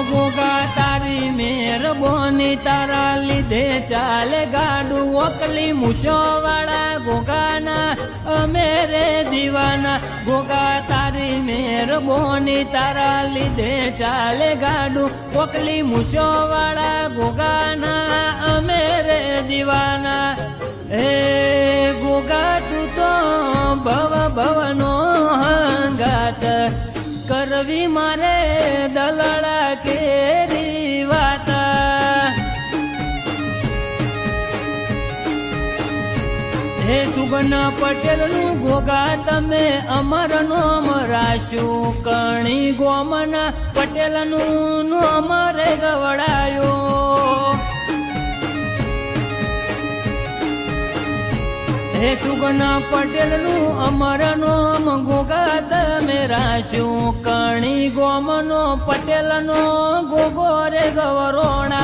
ગોગા તારી મહેરબાની તારા લીધે ચાલે ગાડું ઓકલી મૂછો વાળા ગોગાના અમે રે દીવાના ગોગા તારી મહેરબાની તારા લીધે ચાલે ગાડું ઓકલી મૂછો વાળા ગોગાના અમે રે દીવાના હે ગોગા તું તો ભવ ભવનો હંગાત કરવી મારે દલડા કેરી વાત હે સુગન પટેલ નું ગોગા તમે અમર નોમ રાશું કણી ગોમના પટેલ નું અમરે ગવડાયો હે સુગના પટેલ નું અમર નોમ ગોગા તમે રાશું કણી ગોમનો પટેલ નો ગોગો રે ગવરોણા